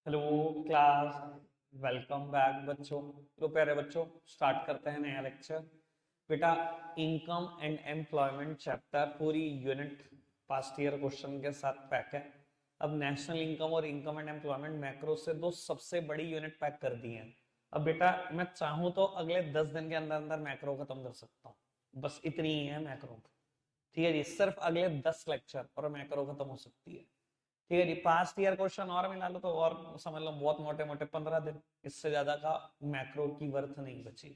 Hello class. Welcome back बच्चों। तो प्यारे बच्चों, स्टार्ट करते हैं नया लेक्चर। बेटा, इनकम एंड एम्प्लॉयमेंट चैप्टर पूरी यूनिट पास्ट ईयर क्वेश्चन के साथ पैक है। अब नेशनल इनकम और इनकम एंड एम्प्लॉयमेंट मैक्रो से दो सबसे बड़ी यूनिट पैक कर दी है। अब बेटा, मैं चाहूं तो अगले 10 दिन के अंदर अंदर मैक्रो खत्म कर सकता हूँ। बस इतनी ही है मैक्रो। ठीक है जी, सिर्फ अगले 10 लेक्चर और मैक्रो खत्म हो सकती है। ठीक है जी, पास्ट ईयर क्वेश्चन और मिला लो तो और समझ लो बहुत मोटे मोटे 15 दिन, इससे ज्यादा का मैक्रो की वर्थ नहीं बची।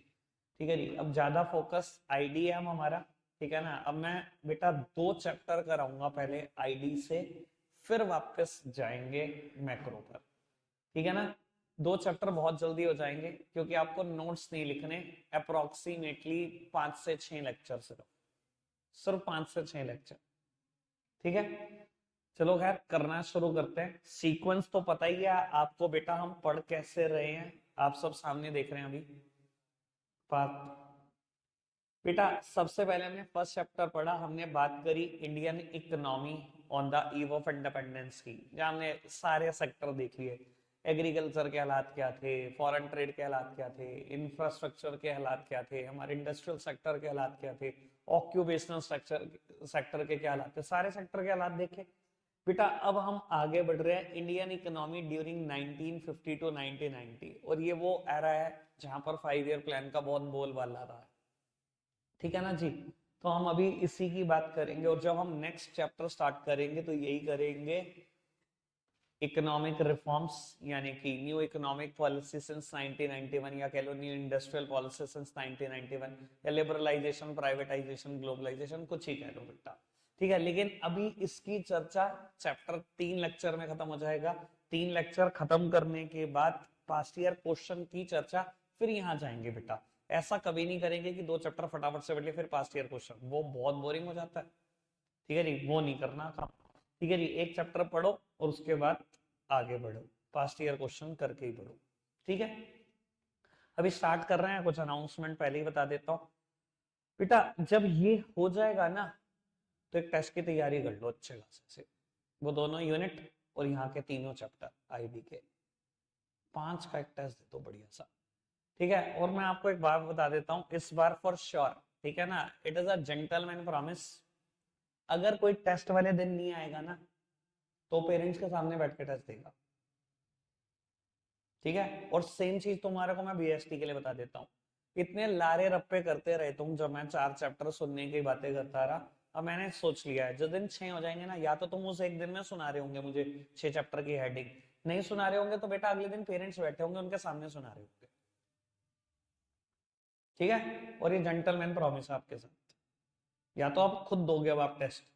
ठीक है जी, अब ज्यादा फोकस आईडी है हमारा। ठीक है ना, अब मैं बेटा 2 चैप्टर कराऊंगा पहले आईडी से, फिर वापस जाएंगे मैक्रो पर। ठीक है ना। 2 चैप्टर बहुत जल्दी हो जाएंगे क्योंकि आपको नोट्स नहीं लिखने। अप्रोक्सीमेटली 5 से 6 लेक्चर सिर्फ 5 से 6 लेक्चर। ठीक है। चलो खैर, करना शुरू करते हैं। सीक्वेंस तो पता ही है आपको बेटा, हम पढ़ कैसे रहे हैं आप सब सामने देख रहे हैं अभी। बात बेटा, सबसे पहले हमने फर्स्ट चैप्टर पढ़ा, हमने बात करी Indian economy on the eve of independence की, जहां हमने सारे सेक्टर देख लिए। एग्रीकल्चर के हालात क्या थे, फॉरेन ट्रेड के हालात क्या थे, इंफ्रास्ट्रक्चर के हालात क्या थे, हमारे इंडस्ट्रियल सेक्टर के हालात क्या थे, ऑक्यूपेशनल सेक्टर सेक्टर के क्या हालात थे, सारे सेक्टर के हालात देखे। बेटा, अब हम आगे बढ़ रहे हैं इंडियन इकोनॉमी ड्यूरिंग 1950 टू 1990, और ये वो एरा है जहां पर 5 ईयर प्लान का बहुत बोलबाला रहा है। ठीक है ना जी। तो हम अभी इसी की बात करेंगे, और जब हम नेक्स्ट चैप्टर स्टार्ट करेंगे तो यही करेंगे, इकोनॉमिक रिफॉर्म्स, यानी कि न्यू इकोनॉमिक पॉलिसी सिंस 1991, या कह लो न्यू इंडस्ट्रियल पॉलिसी सिंस 1991, या लिबरलाइजेशन, प्राइवेटाइजेशन, ग्लोबलाइजेशन, कुछ ही कह लो बेटा। ठीक है, लेकिन अभी इसकी चर्चा चैप्टर 3 लेक्चर में खत्म हो जाएगा। 3 लेक्चर खत्म करने के बाद पास्ट ईयर क्वेश्चन की चर्चा, फिर यहाँ जाएंगे बेटा। ऐसा कभी नहीं करेंगे कि 2 चैप्टर फटाफट से पढ़ लिए फिर पास्ट ईयर क्वेश्चन, वो बहुत बोरिंग हो जाता है। ठीक है जी, वो नहीं करना काम। ठीक है जी, एक चैप्टर पढ़ो और उसके बाद आगे बढ़ो, पास्ट ईयर क्वेश्चन करके ही बढ़ो। ठीक है। अभी स्टार्ट कर रहे हैं, कुछ अनाउंसमेंट पहले ही बता देता हूँ। बेटा, जब ये हो जाएगा ना, तो एक टेस्ट की तैयारी कर लो अच्छे खासे से। वो दोनों यूनिट और यहाँ के तीनों चैप्टर आईबी के 5 का एक टेस्ट दे दो बढ़िया सा। ठीक है, और मैं आपको एक बात बता देता हूँ इस बार फॉर श्योर। ठीक है ना, it is a gentleman promise. अगर कोई टेस्ट वाले दिन नहीं आएगा ना, तो पेरेंट्स के सामने बैठ के टेस्ट देगा। ठीक है, और सेम चीज तुम्हारे को मैं बीएसटी के लिए बता देता हूँ। इतने लारे रप्पे करते रहे तुम, जब मैं 4 चैप्टर सुनने की बातें करता रहा। अब मैंने सोच लिया है, जिस दिन 6 हो जाएंगे ना, या तो तुम उस एक दिन में सुना रहे होंगे मुझे 6 चैप्टर की हेडिंग। नहीं सुना रहे होंगे तो बेटा अगले दिन पेरेंट्स बैठे होंगे, उनके सामने सुना रहे होंगे। ठीक है, और ये जेंटलमैन प्रॉमिस है आपके साथ। या तो आप खुद दोगे अब आप टेस्ट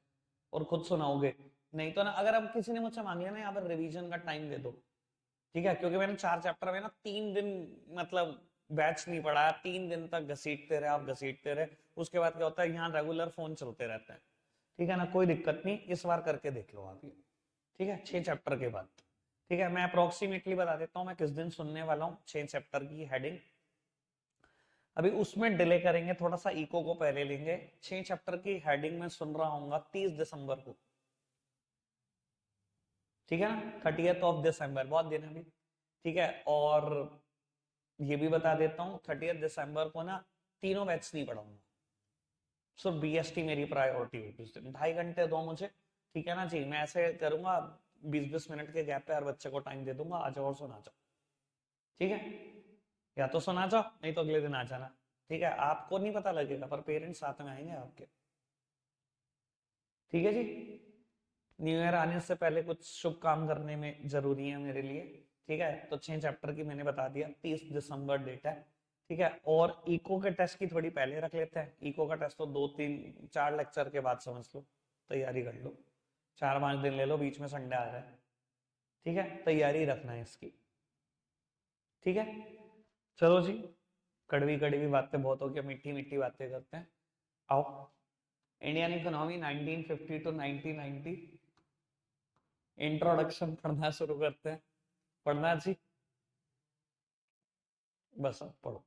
और खुद सुनाओगे, नहीं तो ना, अगर अब किसी ने मुझसे मांग लिया ना यहाँ पर रिवीजन का टाइम दे दो। ठीक है, क्योंकि मैंने 4 चैप्टर में ना 3 दिन, मतलब बैच नहीं पढ़ा, 3 दिन तक घसीटते रहे आप, घसीटते रहे। उसके बाद क्या होता है, यहाँ रेगुलर फोन चलते रहते हैं। ठीक है ना, कोई दिक्कत नहीं, इस बार करके देख लो आप ये। ठीक है, 6 चैप्टर के बाद। ठीक है, मैं अप्रोक्सीमेटली बता देता हूँ मैं किस दिन सुनने वाला हूँ 6 चैप्टर की हेडिंग। अभी उसमें डिले करेंगे थोड़ा सा, इको को पहले लेंगे। 6 चैप्टर की हेडिंग में सुन रहा हूँ 30 दिसंबर को। ठीक है ना, 30th ऑफ दिसंबर, बहुत दिन है अभी। ठीक है, और ये भी बता देता हूँ 30th दिसंबर को ना तीनों बैच नहीं पढ़ाऊंगा, सिर्फ बीएसटी मेरी प्रायोरिटी होगी उस दिन। 2.5 घंटे दो मुझे। ठीक है ना जी, मैं ऐसे करूंगा, 20-20 मिनट के गैप पे हर बच्चे को टाइम दे दूंगा, आ जाओ और सुना जाओ। ठीक है, या तो सुना जाओ नहीं तो अगले दिन आ जाना। ठीक है, आपको नहीं पता लगेगा पर पेरेंट्स साथ में आएंगे आपके। ठीक है जी। न्यू ईयर आने से पहले कुछ शुभ काम करने में जरूरी है मेरे लिए। ठीक है, तो 6 चैप्टर की मैंने बता दिया, 30 दिसंबर डेट है। ठीक है, और इको के टेस्ट की थोड़ी पहले रख लेते हैं। इको का टेस्ट तो 2-3-4 लेक्चर के बाद समझ लो, तैयारी कर लो। 4-5 दिन ले लो, बीच में संडे आ रहा है। ठीक है, तैयारी रखना है इसकी। ठीक है, चलो जी। कड़वी कड़वी बातें बहुत हो गया, मीठी मीठी बातें करते हैं। आओ, इंडियन इकोनॉमी 1950 टू 1990, इंट्रोडक्शन पढ़ना शुरू करते हैं। पढ़ना जी, बस अब पढ़ो।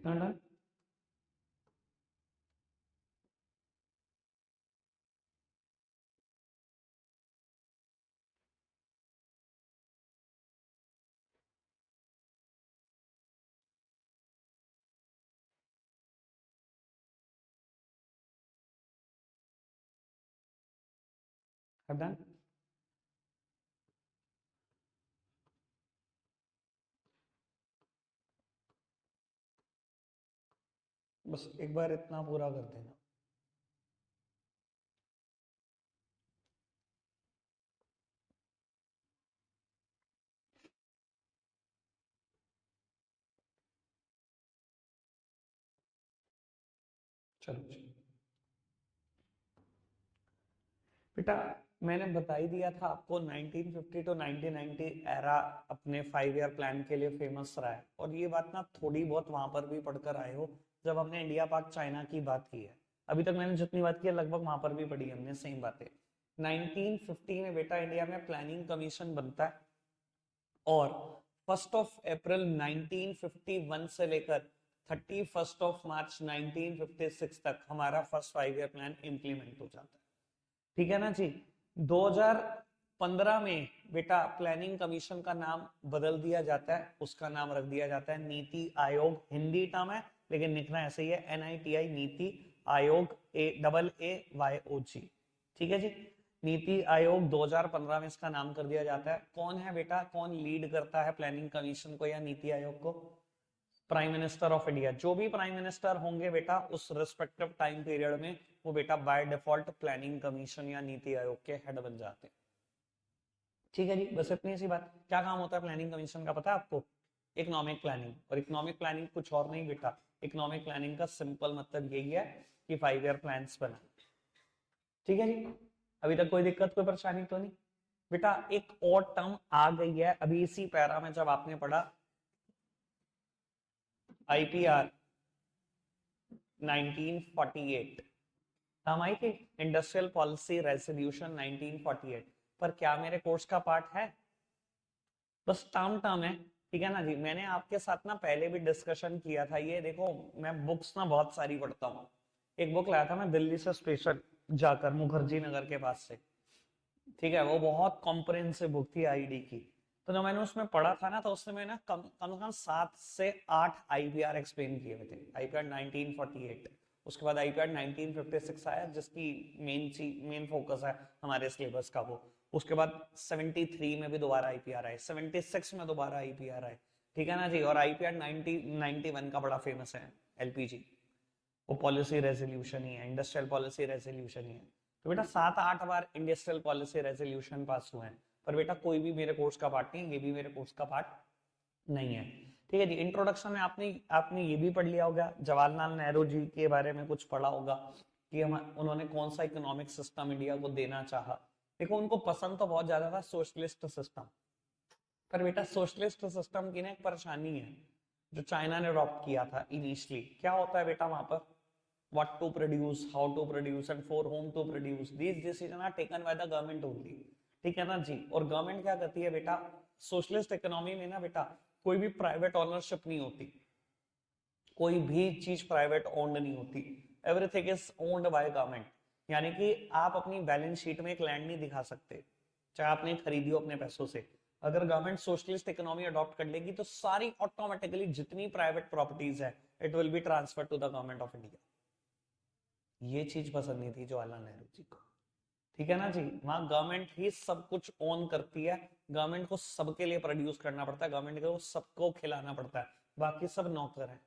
इतना डन। डन। बस एक बार इतना पूरा कर देना। चलो बेटा, मैंने बता ही दिया था आपको 1950 टू 1990 एरा अपने 5 ईयर प्लान के लिए फेमस रहा है, और ये बात ना थोड़ी बहुत वहां पर भी पढ़कर आए हो जब हमने इंडिया पाक चाइना की बात की है। अभी तक मैंने जितनी बात की है लगभग वहां पर भी पढ़ी है हमने, सेम बातें। 1950 में बेटा इंडिया में प्लानिंग कमीशन बनता है, और 1 अप्रैल 1951 से लेकर 31 मार्च 1956 तक हमारा फर्स्ट 5 ईयर प्लान इंप्लीमेंट हो जाता है। ठीक है ना जी। 2015 में बेटा प्लानिंग कमीशन का नाम बदल दिया जाता है, उसका नाम रख दिया जाता है नीति आयोग। हिंदी टर्म है लेकिन लिखना ऐसे ही है, NITI, नीति आयोग, AAAYOG। ठीक है जी। नीति आयोग 2015 में इसका नाम कर दिया जाता है। कौन है बेटा, कौन लीड करता है प्लानिंग कमीशन को या नीति आयोग को? Prime minister of India. जो भी प्राइम मिनिस्टर होंगे बेटा उस रिस्पेक्टिव टाइम पीरियड में, वो बेटा बाय डिफॉल्ट प्लानिंग कमीशन या नीति आयोग के हेड बन जाते हैं। ठीक है जी, बस इतनी सी बात। क्या काम होता है प्लानिंग कमीशन का, पता है आपको? Economic planning. और इकोनॉमिक प्लानिंग कुछ और नहीं बेटा, इकोनॉमिक प्लानिंग का सिंपल मतलब यही है कि 5 ईयर प्लान्स बना। ठीक है जी, अभी तक कोई दिक्कत, कोई परेशानी तो नहीं? बेटा एक और टर्म आ गई है अभी इसी पैरा में, जब आपने पढ़ा IPR 1948, टर्म आई थी इंडस्ट्रियल पॉलिसी रेजोल्यूशन 1948, पर क्या मेरे कोर्स का पार्ट है? बस टर्म टर्म है। ठीक है ना जी। मैंने आपके साथ ना पहले भी डिस्कशन किया था, ये देखो मैं बुक्स ना बहुत सारी पढ़ता हूँ। एक बुक लाया था मैं दिल्ली से स्पेशल जाकर, मुखर्जी नगर के पास से। ठीक है, वो बहुत कॉम्प्रिहेंसिव बुक थी आईडी की। तो जब मैंने उसमें पढ़ा था ना, तो उसने मैंने कम कम 7 से 8 IPR एक्सप्लेन किए हुए थे। IPR 1948, उसके बाद IPR 1956 आया जिसकी मेन फोकस है हमारे सिलेबस का वो। उसके बाद 73 में भी दोबारा IPR आए, 76 में दोबारा IPR आए। ठीक है ना जी। और IPR 1991 का बड़ा फेमस है, LPG। वो पॉलिसी रेजोल्यूशन ही है, इंडस्ट्रियल पॉलिसी रेजोल्यूशन ही है। तो बेटा 7-8 बार इंडस्ट्रियल पॉलिसी रेजोल्यूशन पास हुए हैं, पर बेटा कोई भी मेरे कोर्स का पार्ट नहीं, ये भी मेरे कोर्स का पार्ट नहीं है। ठीक है जी। इंट्रोडक्शन में आपने आपने ये भी पढ़ लिया होगा, जवाहरलाल नेहरू जी के बारे में कुछ पढ़ा होगा कि हम उन्होंने कौन सा इकोनॉमिक सिस्टम इंडिया को देना चाहा। देखो उनको पसंद तो बहुत ज्यादा था सोशलिस्ट सिस्टम, पर बेटा सोशलिस्ट सिस्टम की ना एक परेशानी है जो चाइना ने अडॉप्ट किया था इनिशियली। क्या होता है बेटा वहां पर? what to produce, how to produce and for whom to produce, these decisions are taken by the government only। ठीक है ना जी। और गवर्नमेंट क्या करती है बेटा, सोशलिस्ट इकोनॉमी में ना बेटा कोई भी प्राइवेट ओनरशिप नहीं होती, कोई भी चीज प्राइवेट ओन्ड नहीं होती, everything is owned by government. यानी कि आप अपनी बैलेंस शीट में एक लैंड नहीं दिखा सकते, चाहे आपने खरीदी हो अपने पैसों से। अगर गवर्नमेंट सोशलिस्ट इकोनॉमी अडॉप्ट कर लेगी तो सारी ऑटोमेटिकली जितनी प्राइवेट प्रॉपर्टीज है it will be transfer to the government of India. ये चीज पसंद नहीं थी जवाहरलाल नेहरू जी को। ठीक है ना जी। वहां गवर्नमेंट ही सब कुछ ओन करती है, गवर्नमेंट को सबके लिए प्रोड्यूस करना पड़ता है, गवर्नमेंट को सबको खिलाना पड़ता है, बाकी सब नौकर है।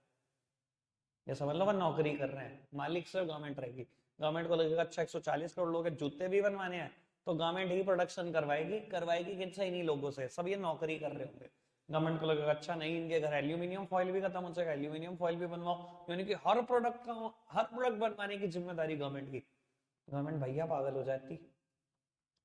ये समझ लो, वो नौकरी कर रहे हैं, मालिक सिर्फ गवर्नमेंट रहेगी। गवर्नमेंट को लगेगा अच्छा 140 करोड़ लोगों के जूते भी बनवाने हैं, तो गवर्नमेंट ही प्रोडक्शन करवाएगी, करवाएगी किनसे? इन्हीं लोगों से। सब ये नौकरी कर रहे होंगे। गवर्नमेंट को लगेगा अच्छा नहीं, इनके घर एल्यूमिनियम फॉइल भी खत्म हो जाएगा, एल्यूमिनियम फॉइल भी बनवाओ, यानी कि हर प्रोडक्ट बनवाने की जिम्मेदारी गवर्नमेंट की। गवर्नमेंट भैया पागल हो जाती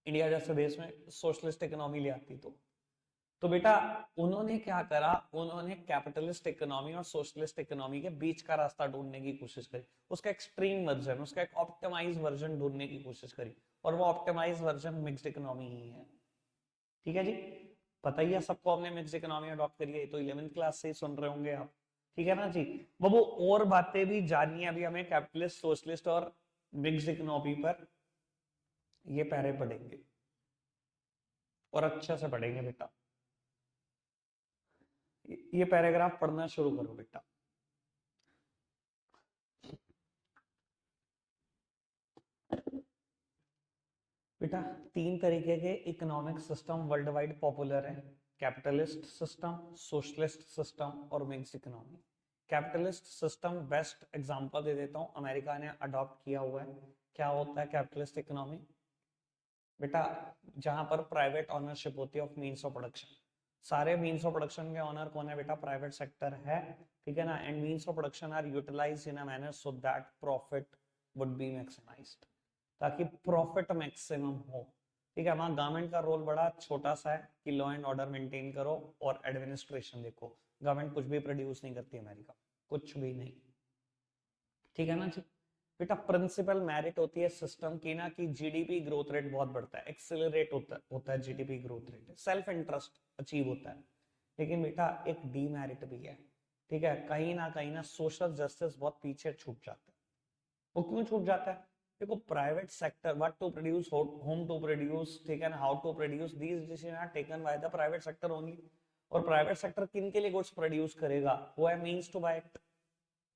इंडिया जैसे देश में सोशलिस्ट इकोनॉमी ले आती तो बेटा उन्होंने क्या करा, उन्होंने कैपिटलिस्ट इकोनॉमी और सोशलिस्ट इकोनॉमी के बीच का रास्ता ढूंढने की कोशिश करी, उसका एक्सट्रीम वर्जन, उसका एक ऑप्टिमाइज वर्जन ढूंढने की कोशिश करी, और वो ऑप्टिमाइज वर्जन मिक्स्ड इकोनॉमी ही है। ठीक है जी। पता ही है सबको, हमने मिक्स्ड इकोनॉमी अडॉप्ट करी है, तो 11th क्लास से ही सुन रहे होंगे आप। ठीक है ना जी। वो और बातें भी जाननी है अभी हमें कैपिटलिस्ट, सोशलिस्ट और मिक्स इकोनॉमी पर, ये पहले पढ़ेंगे और अच्छे से पढ़ेंगे बेटा। ये पैराग्राफ पढ़ना शुरू करो बेटा। बेटा तीन तरीके के economic system worldwide popular है, कैपिटलिस्ट सिस्टम, सोशलिस्ट सिस्टम और mixed economy. Capitalist system best example दे देता हूँ, अमेरिका ने अडॉप्ट किया हुआ है। क्या होता है कैपिटलिस्ट इकोनॉमी बेटा? जहां पर प्राइवेट ओनरशिप होती है ऑफ मीन्स ऑफ प्रोडक्शन। सारे मीन्स ऑफ प्रोडक्शन के ऑनर कौन है बेटा? प्राइवेट सेक्टर है, ठीक है ना। And means of production are utilized in a manner so that profit would be maximized, ताकि प्रॉफिट मैक्सिमम हो, ठीक है। वहां गवर्नमेंट का रोल बड़ा छोटा सा है कि लॉ एंड ऑर्डर मेंटेन करो और एडमिनिस्ट्रेशन देखो। गवर्नमेंट कुछ भी प्रोड्यूस नहीं करती अमेरिका, कुछ भी नहीं, ठीक है ना जी। बेटा प्रिंसिपल मेरिट होती है सिस्टम की ना कि जीडीपी ग्रोथ रेट बहुत बढ़ता है, एक्सेलरेट होता है GDP growth rate, self interest achieve होता है। लेकिन बेटा एक डीमेरिट भी है, ठीक है। कहीं ना सोशल जस्टिस बहुत पीछे छूट जाता है। वो क्यों छूट जाता है? देखो private sector what to produce, whom to produce, ठीक है ना, how to produce, these decision are taken by the private sector only. और प्राइवेट सेक्टर किन के लिए गुड्स प्रोड्यूस करेगा? वो है मींस टू बाय इट।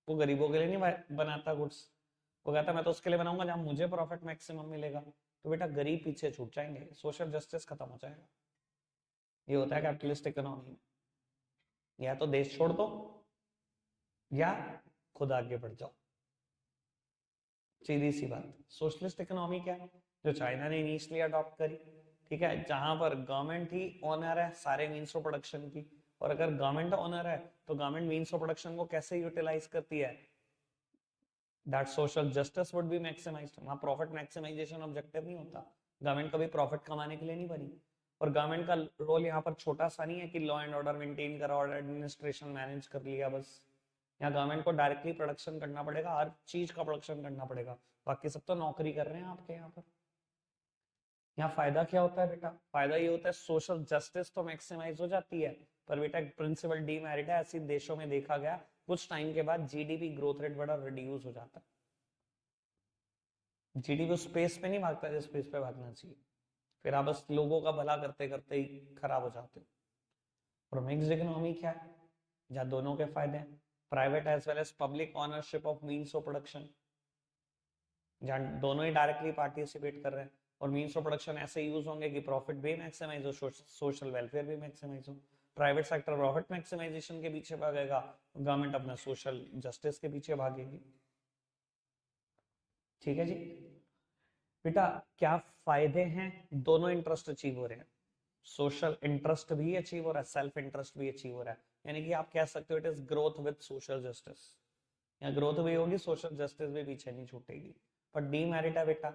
वो गरीबों के लिए नहीं बनाता गुड्स। वो कहता मैं तो उसके लिए बनाऊंगा जहां मुझे प्रॉफिट मैक्सिमम मिलेगा। तो बेटा गरीब पीछे छूट जाएंगे, सोशल जस्टिस खत्म हो जाएगा। ये होता है कैपिटलिस्ट इकोनॉमी में। या तो देश छोड़ दो या खुद आगे बढ़ जाओ, सीधी सी बात। सोशलिस्ट इकोनॉमी क्या है? जो चाइना ने इनिशियली अडॉप्ट करी, ठीक है, जहां पर गवर्नमेंट ही ओनर है सारे मीन्स ऑफ प्रोडक्शन की। और अगर गवर्नमेंट ओनर है तो गवर्नमेंट मीन्स ऑफ प्रोडक्शन को कैसे यूटिलाइज करती है? That social justice would be maximised. वहां प्रॉफिट मैक्सिमाइजेशन ऑब्जेक्टिव नहीं होता, गवर्नमेंट कभी प्रॉफिट कमाने के लिए नहीं बनी। और गवर्नमेंट का रोल यहाँ पर छोटा सा नहीं है कि लॉ एंड ऑर्डर मेंटेन करा और एडमिनिस्ट्रेशन मैनेज कर लिया बस। यहाँ गवर्नमेंट को डायरेक्टली प्रोडक्शन करना पड़ेगा, हर चीज का प्रोडक्शन करना पड़ेगा। बाकी सब तो नौकरी कर रहे हैं आपके यहाँ पर। यहाँ फायदा क्या होता है बेटा? फायदा ये होता है सोशल जस्टिस तो मैक्सिमाइज हो जाती है, पर बेटा एक प्रिंसिपल डीमेरिट है, ऐसे देशों में देखा गया कुछ टाइम के बाद जीडीपी ग्रोथ रेट बड़ा रिड्यूस हो जाता है। जीडीपी उस स्पेस पे नहीं भागता जिस स्पेस पे भागना चाहिए, फिर आप बस लोगों का भला करते करते ही खराब हो जाते हो। और मिक्स्ड इकोनॉमी क्या है? जहाँ दोनों के फायदे हैं, private as well as public ownership of means of production, जहाँ दोनों ही डायरेक्टली पार्टिसिपेट कर रहे हैं। और मीन्स ऑफ प्रोडक्शन ऐसे यूज होंगे कि प्रॉफिट भी मैक्सिमाइज हो, सोशल वेलफेयर भी मैक्सिमाइज हो। प्राइवेट सेक्टर प्रॉफिट मैक्सिमाइजेशन के पीछे भागेगा, गवर्नमेंट अपना सोशल जस्टिस के पीछे भागेगी, ठीक है जी। बेटा क्या फायदे हैं? दोनों इंटरेस्ट अचीव हो रहे हैं, सोशल इंटरेस्ट भी अचीव हो रहा है, सेल्फ इंटरेस्ट भी अचीव हो रहा है। यानी कि आप कह सकते हो it is growth with social justice. यहाँ ग्रोथ भी होगी, सोशल जस्टिस भी पीछे नहीं छूटेगी। पर डीमेरिट है बेटा,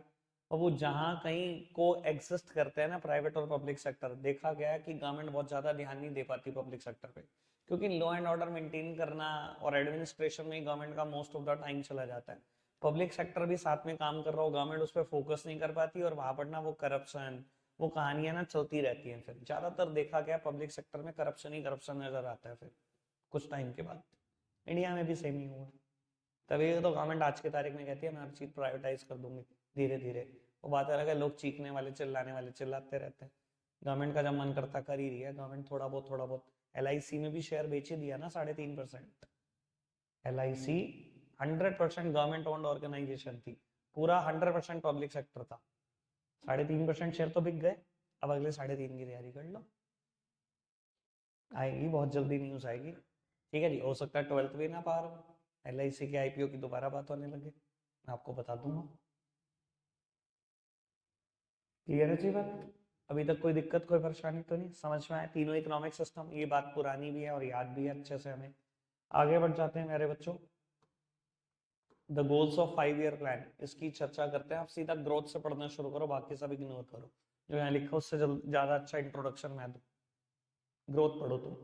और वो जहां कहीं को एग्जिस्ट करते हैं ना प्राइवेट और पब्लिक सेक्टर, देखा गया है कि गवर्नमेंट बहुत ज्यादा ध्यान नहीं दे पाती पब्लिक सेक्टर पे, क्योंकि लॉ एंड ऑर्डर मेंटेन करना और एडमिनिस्ट्रेशन में गवर्नमेंट का मोस्ट ऑफ द टाइम चला जाता है। पब्लिक सेक्टर भी साथ में काम कर रहा हो, गवर्नमेंट उस पर फोकस नहीं कर पाती, और वहां पर ना वो करप्शन, वो कहानियां ना चलती रहती हैं। फिर ज्यादातर देखा गया पब्लिक सेक्टर में करप्शन ही करप्शन नजर आता है फिर कुछ टाइम के बाद। इंडिया में भी सेम ही हुआ है। तभी तो गवर्नमेंट आज की तारीख में कहती है मैं हर चीज प्राइवेटाइज कर दूंगी धीरे धीरे। वो बात अलग है, लोग चीखने वाले चिल्लाने वाले चिल्लाते रहते हैं। गवर्नमेंट का जब मन करता कर ही रही है गवर्नमेंट, थोड़ा बहुत। LIC में भी शेयर बेच ही दिया ना 3.5%। LIC 100% गवर्नमेंट ओन्ड ऑर्गेनाइजेशन थी, पूरा 100% पब्लिक सेक्टर था। 3.5% शेयर तो बिक गए, अब अगले 3.5 की तैयारी कर लो, आएगी बहुत जल्दी न्यूज आएगी, ठीक है जी। हो सकता है 12th भी ना पार हो, LIC के IPO की दोबारा बात होने लगे, मैं आपको बता दूंगा। क्लियर है जी बात? अभी तक कोई दिक्कत कोई परेशानी तो नहीं, समझ में आए तीनों इकोनॉमिक सिस्टम? ये बात पुरानी भी है और याद भी है अच्छे से हमें। आगे बढ़ जाते हैं मेरे बच्चों, the goals of 5 year plan, इसकी चर्चा करते हैं। आप सीधा ग्रोथ से पढ़ना शुरू करो, बाकी सब इग्नोर करो, जो यहाँ लिखा उससे ज्यादा अच्छा इंट्रोडक्शन मैं दूं। ग्रोथ पढ़ो तुम।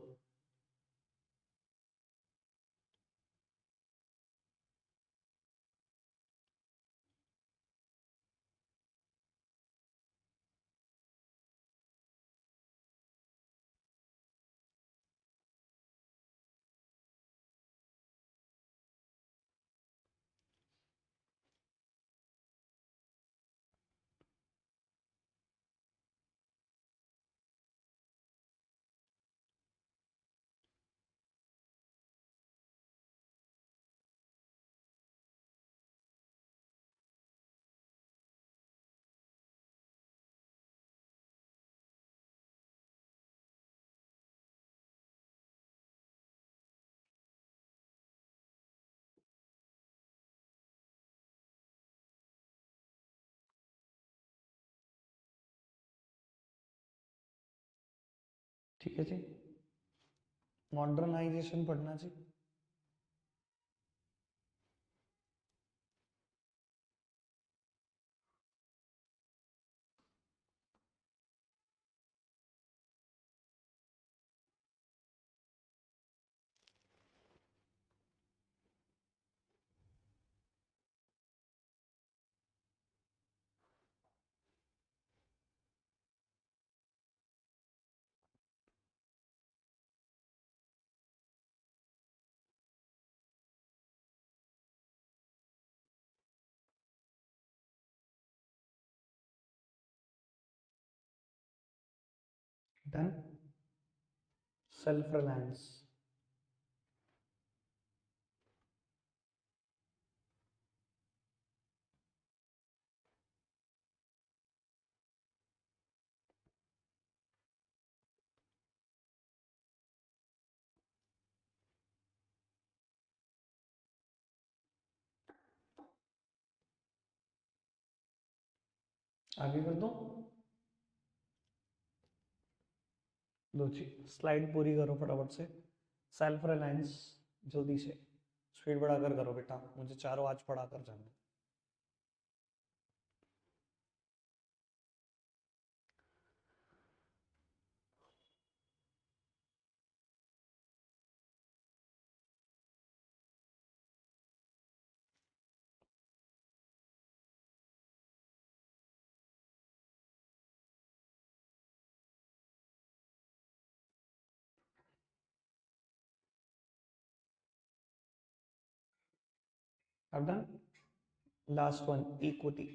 ठीक है जी, मॉडर्नाइजेशन पढ़ना जी। डन। सेल्फ रिलायंस, आगे कर दो। लो जी, स्लाइड पूरी करो फटाफट से। सेल्फ रिलायंस, जल्दी से स्पीड बढ़ाकर करो बेटा, मुझे चारों आज पढ़ा कर जाना। अब डन। Last one, equity.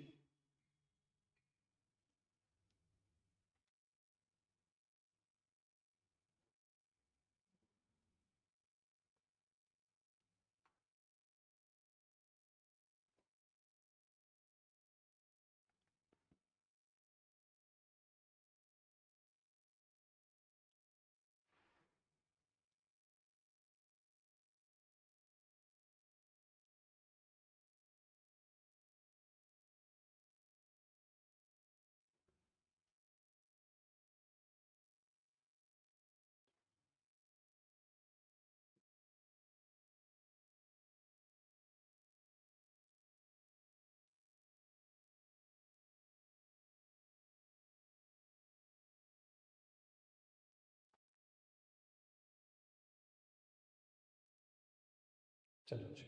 चलो जी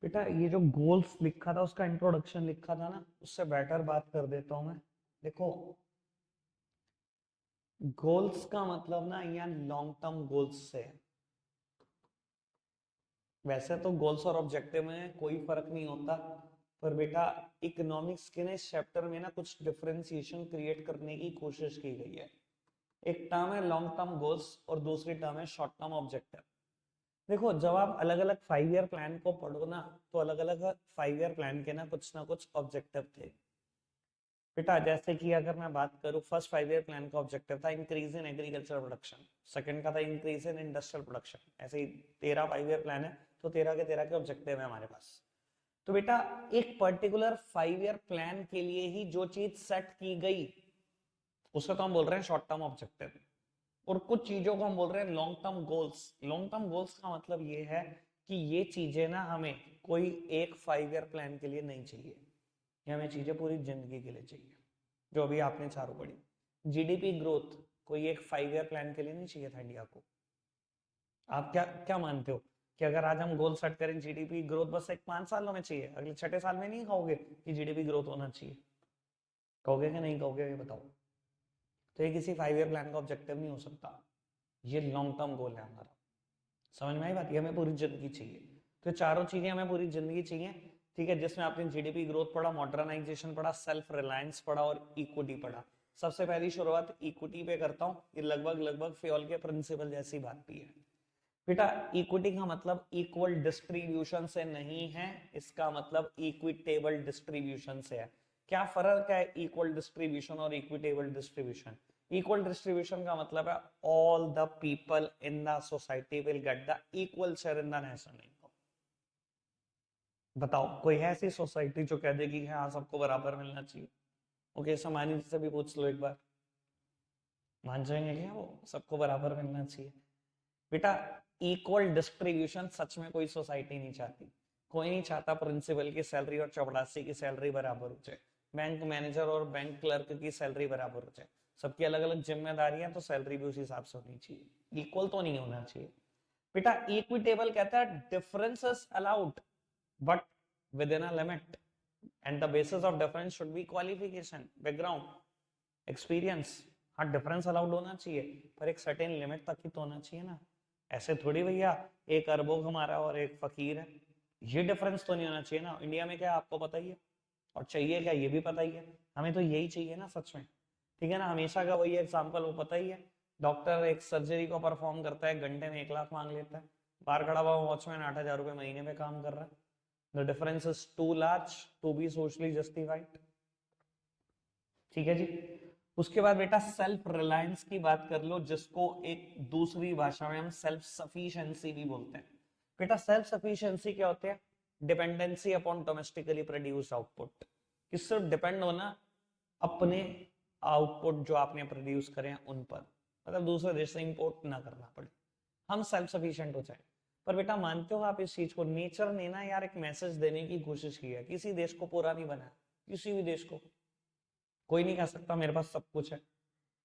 बेटा, ये जो गोल्स लिखा था उसका इंट्रोडक्शन लिखा था ना, उससे बेटर बात कर देता हूं मैं। देखो, गोल्स का मतलब ना यहाँ लॉन्ग टर्म गोल्स से है। वैसे तो गोल्स और ऑब्जेक्टिव में कोई फर्क नहीं होता, पर बेटा इकोनॉमिक्स के ना इस चैप्टर में ना कुछ डिफरेंशिएशन क्रिएट करने की कोशिश की गई है। एक टर्म है लॉन्ग टर्म गोल्स और दूसरी टर्म है शॉर्ट टर्म ऑब्जेक्टिव। देखो, जब आप अलग अलग 5 ईयर प्लान को पढ़ो ना, तो अलग अलग 5 ईयर प्लान के ना कुछ ऑब्जेक्टिव थे बेटा। जैसे कि अगर मैं बात करूं, फर्स्ट 5 ईयर प्लान का ऑब्जेक्टिव था increase in agriculture production, second का था इंक्रीज इन इंडस्ट्रियल प्रोडक्शन। ऐसे ही 13 5 ईयर प्लान है, तो 13 के ऑब्जेक्टिव है हमारे पास। तो बेटा, एक पर्टिकुलर 5 ईयर प्लान के लिए ही जो चीज सेट की गई उसको तो हम बोल रहे हैं शॉर्ट टर्म ऑब्जेक्टिव, और कुछ चीजों को हम बोल रहे हैं long term goals. Long term goals का मतलब ये है कि ये चीजें ना हमें कोई एक 5 ईयर प्लान के लिए नहीं चाहिए, ये हमें चीजें पूरी जिंदगी के लिए चाहिए। जो अभी आपने चारों पढ़ी, जीडीपी ग्रोथ कोई एक 5 ईयर प्लान के लिए नहीं चाहिए था इंडिया को। आप क्या क्या मानते हो कि अगर आज हम गोल सेट करें जीडीपी ग्रोथ बस एक 5 सालों में चाहिए, अगले छठे साल में नहीं कहोगे कि जीडीपी ग्रोथ होना चाहिए? कहोगे कि नहीं कहोगे, ये बताओ। तो ये किसी 5 ईयर प्लान का ऑब्जेक्टिव नहीं हो सकता, ये लॉन्ग टर्म गोल है हमारा। समझ में आई बात? ये हमें पूरी जिंदगी चाहिए। तो चारों चीजें हमें पूरी जिंदगी चाहिए, ठीक है, जिसमें आपने जीडीपी ग्रोथ पढ़ा, मॉडर्नाइजेशन पढ़ा, सेल्फ रिलायंस पढ़ा और इक्विटी पढ़ा। सबसे पहली शुरुआत इक्विटी पे करता हूँ। ये लगभग लगभग फ्योल के प्रिंसिपल जैसी बात भी है बेटा। इक्विटी का मतलब इक्वल डिस्ट्रीब्यूशन से नहीं है, इसका मतलब इक्विटेबल डिस्ट्रीब्यूशन से है। क्या फर्क है इक्वल डिस्ट्रीब्यूशन और इक्विटेबल डिस्ट्रीब्यूशन? इक्वल डिस्ट्रीब्यूशन का मतलब है all the people in the society will get the equal share in the national income. बताओ, कोई है ऐसी सोसाइटी जो कह देगी हाँ सबको बराबर मिलना चाहिए? ओके, समानी जी से भी पूछ लो एक बार। मान जाएंगे क्या वो सबको बराबर मिलना चाहिए? बेटा इक्वल डिस्ट्रीब्यूशन सच में कोई सोसाइटी नहीं चाहती। कोई नहीं चाहता प्रिंसिपल की सैलरी और चपड़ासी की सैलरी बराबर हो जाए, बैंक मैनेजर और बैंक क्लर्क की सैलरी बराबर हो जाए। सबकी अलग अलग जिम्मेदारियां, तो सैलरी भी उस हिसाब से होनी चाहिए, इक्वल तो नहीं होना चाहिए। बेटा इक्विटेबल कहता है differences allowed but with in a limit, and the basis of difference should be qualification, background, experience. हाँ डिफरेंस अलाउड होना चाहिए, पर एक सर्टेन लिमिट तक ही तो होना चाहिए ना। ऐसे थोड़ी भैया एक अरबों हमारा और एक फकीर है, ये डिफरेंस तो नहीं होना चाहिए ना। इंडिया में क्या आपको पता ही है, और चाहिए क्या ये भी पता ही है। हमें तो यही चाहिए ना सच में, ठीक है ना। हमेशा का वही एग्जाम्पल वो पता ही है। डॉक्टर एक सर्जरी को परफॉर्म करता है, घंटे में 1 लाख मांग लेता है। बाहर खड़ा हुआ वॉचमैन 8,000 रुपए महीने में काम कर रहा है। The difference is too large to be socially justified. ठीक है जी। उसके बाद बेटा सेल्फ रिलायंस की बात कर लो, जिसको एक दूसरी भाषा में हम सेल्फ सफिशिएंसी भी बोलते हैं। बेटा सेल्फ सफिशिएंसी क्या होते हैं? Dependency upon domestically produced output, कि सिर्फ डिपेंड होना अपने आउटपुट जो आपने प्रोड्यूस करे हैं उन पर, मतलब दूसरे देश से इंपोर्ट ना करना पड़े, हम सेल्फ सफिशिएंट हो जाए। पर बेटा मानते हो आप इस चीज को, नेचर ने ना यार एक मैसेज देने की कोशिश की है, किसी देश को पूरा नहीं बनाया, किसी भी देश को। कोई नहीं कह सकता मेरे पास सब कुछ है।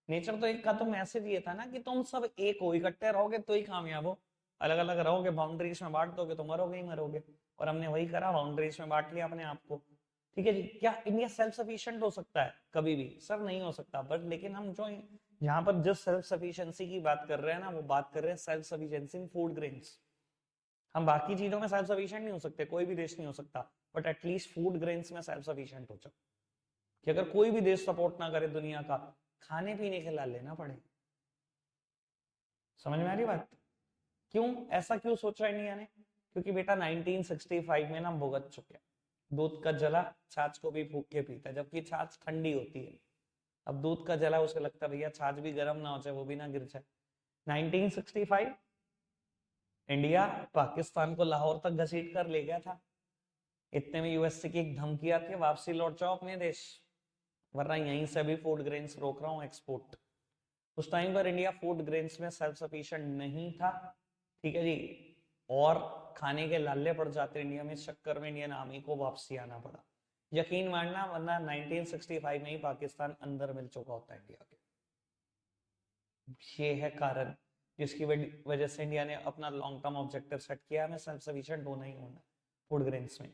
नेचर तो एक का तो मैसेज ये था ना कि तुम सब एक हो, इकट्ठे रहोगे तो ही कामयाब हो, अलग अलग रहोगे बाउंड्रीज में बांट दोगे तो मरोगे ही मरोगे। और हमने वही करा, बाउंड्रीज में बांट लिया अपने आप को। ठीक है जी। क्या इंडिया सेल्फ सफिशिएंट हो सकता है? कभी भी सर नहीं हो सकता। बट लेकिन हम जो यहाँ पर जिस सेल्फ सफिशिएंसी की बात कर रहे हैं ना, वो बात कर रहे हैं सेल्फ सफिशिएंसी इन फूड ग्रेन्स। हम बाकी चीजों में सेल्फ सफिशिएंट नहीं हो सकते, कोई भी देश नहीं हो सकता, बट एटलीस्ट फूड ग्रेन्स में सेल्फ सफिशिएंट हो जाओ, कि अगर कोई भी देश सपोर्ट ना करे दुनिया का, खाने पीने के ला लेना पड़े। समझ में आ रही बात? क्यों ऐसा क्यों सोचा इंडिया ने? क्योंकि बेटा 1965 में ना हम भुगत चुके हैं। दूध का जला छाछ को भी फूक के पीता है, जबकि छाछ ठंडी होती है। अब दूध का जला उसे लगता है भैया छाछ भी गर्म ना हो जाए, वो भी ना गिर जाए। 1965 इंडिया पाकिस्तान को लाहौर तक घसीट कर ले गया था। इतने में यूएसए की एक धमकी आती है, वापसी लौट जाओ अपने देश, वरना यहीं से भी फूड ग्रेन्स रोक रहा हूं एक्सपोर्ट। उस टाइम पर इंडिया फूड ग्रेन्स में सेल्फ सफिशिएंट नहीं था। ठीक है जी। और खाने के लाले पड़ जाते इंडिया में, इस चक्कर में इंडियन आर्मी को वापसी आना पड़ा। यकीन मानना, वरना 1965 में ही पाकिस्तान अंदर मिल चुका होता है इंडिया के। ये है कारण जिसकी वजह से इंडिया ने अपना लॉन्ग टर्म ऑब्जेक्टिव सेट किया, हमें सेल्फ सफिशिएंट होना ही होना फूड ग्रेन्स में।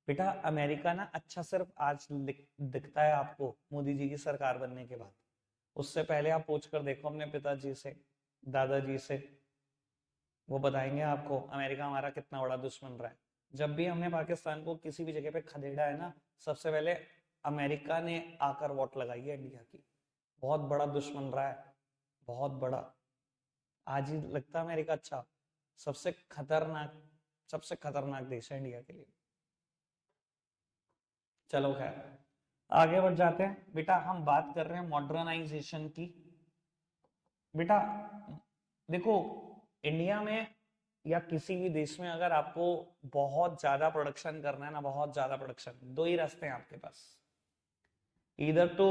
बेटा अमेरिका ना अच्छा सिर्फ आज दिखता है आपको मोदी जी की सरकार बनने के बाद। उससे पहले आप पूछ कर देखो अपने पिताजी से, दादाजी से, वो बताएंगे आपको अमेरिका हमारा कितना बड़ा दुश्मन रहा है। जब भी हमने पाकिस्तान को किसी भी जगह पे खदेड़ा है ना, सबसे पहले अमेरिका ने आकर वोट लगाई है इंडिया की। बहुत बड़ा दुश्मन रहा है, बहुत बड़ा। आज ही लगता है अमेरिका अच्छा, सबसे खतरनाक देश है इंडिया के लिए। चलो खैर आगे बढ़ जाते हैं। बेटा हम बात कर रहे हैं मॉडर्नाइजेशन की। बेटा देखो इंडिया में या किसी भी देश में अगर आपको बहुत ज्यादा प्रोडक्शन करना है ना, बहुत ज्यादा प्रोडक्शन, दो ही रास्ते हैं आपके पास। इधर to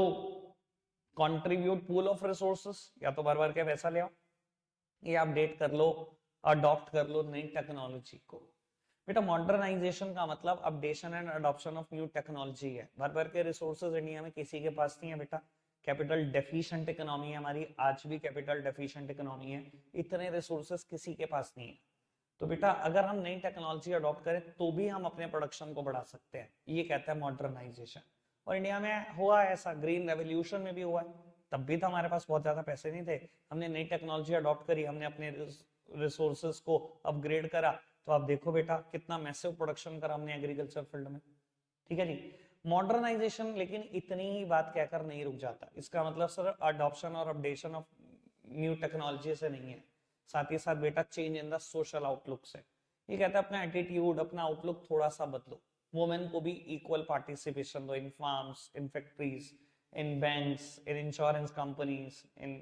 contribute pool of resources, या तो भर भर के पैसा ले आओ, ये अपडेट कर लो, अडॉप्ट कर लो नई टेक्नोलॉजी को। बेटा मॉडर्नाइजेशन का मतलब updation and adoption of new technology है। भर भर के रिसोर्सेज इंडिया में किसी के पास नहीं है बेटा। कैपिटल डेफिशिएंट इकोनॉमी है हमारी, आज भी कैपिटल डेफिशिएंट इकोनॉमी है, इतने रिसोर्सेज किसी के पास नहीं है। तो बेटा अगर हम नई टेक्नोलॉजी अडॉप्ट करें तो भी हम अपने प्रोडक्शन को बढ़ा सकते हैं, ये कहता है मॉडर्नाइजेशन। और इंडिया में हुआ है ऐसा, ग्रीन रेवोल्यूशन में भी हुआ है। तब भी तो हमारे पास बहुत ज्यादा पैसे नहीं थे, हमने नई टेक्नोलॉजी अडॉप्ट करी, हमने अपने रिसोर्सेज को अपग्रेड करा, तो आप देखो बेटा कितना मैसिव प्रोडक्शन करा हमने एग्रीकल्चर फील्ड में। ठीक है जी। मॉडर्नाइजेशन लेकिन इतनी ही बात कहकर नहीं रुक जाता, इसका मतलब सर अडॉप्शन और अपडेशन ऑफ न्यू टेक्नोलॉजी से नहीं है, साथ ही साथ बेटा change in the social outlook से। ये कहता है अपना एटीट्यूड, अपना आउटलुक थोड़ा सा बदलो। वुमेन को भी इक्वल पार्टिसिपेशन दो in farms, in factories, in banks, in insurance companies, in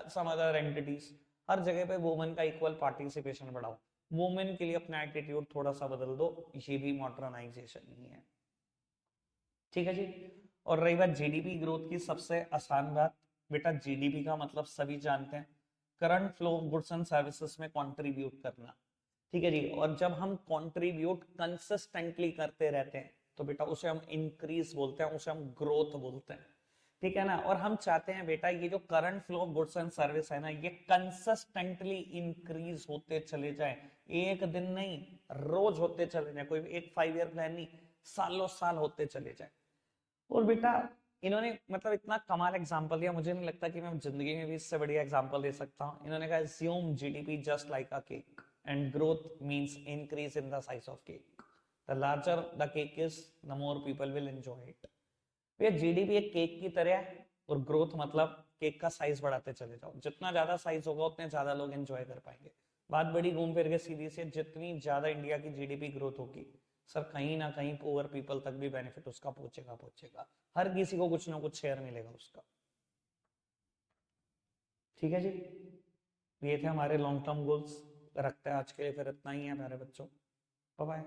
some other entities. हर जगह पे वुमेन का इक्वल पार्टिसिपेशन बढ़ाओ, वुमेन के लिए अपना एटीट्यूड थोड़ा सा बदल दो, ये भी मॉडर्नाइजेशन ही है। ठीक है जी। और रही बात जीडीपी ग्रोथ की, सबसे आसान बात, बेटा जीडीपी का मतलब सभी जानते हैं, current flow of goods and services में कंट्रीब्यूट करना, ठीक है जी। और जब हम कंट्रीब्यूट कंसिस्टेंटली करते रहते हैं तो बेटा उसे हम इंक्रीज बोलते हैं, उसे हम ग्रोथ बोलते हैं, ठीक है ना। और हम चाहते हैं बेटा ये जो current flow of goods and service है ना, ये कंसिस्टेंटली इंक्रीज होते चले जाए, एक दिन नहीं रोज होते चले जाए, कोई एक 5 ईयर प्लान नहीं, सालों साल होते चले जाए। और बेटा इन्होंने मतलब इतना कमाल एग्जांपल दिया, मुझे नहीं लगता कि मैं जिंदगी में भी इससे बढ़िया एग्जांपल दे सकता हूँ। इन्होंने कहा assume GDP just like a cake and growth means increase in the size of cake, the larger the cake is the more people will enjoy it. ये जीडीपी एक केक की तरह है और ग्रोथ मतलब केक का साइज बढ़ाते चले जाओ, जितना ज्यादा साइज होगा उतने ज्यादा लोग एंजॉय कर पाएंगे। बात बड़ी घूम फिर के सीधी से, जितनी ज्यादा इंडिया की जीडीपी ग्रोथ होगी सर कहीं ना कहीं पुअर पीपल तक भी बेनिफिट उसका पहुंचेगा पहुंचेगा, हर किसी को कुछ ना कुछ शेयर मिलेगा उसका, ठीक है जी। ये थे हमारे लॉन्ग टर्म गोल्स, रखते हैं आज के लिए फिर इतना ही है प्यारे बच्चों, बाय बाय।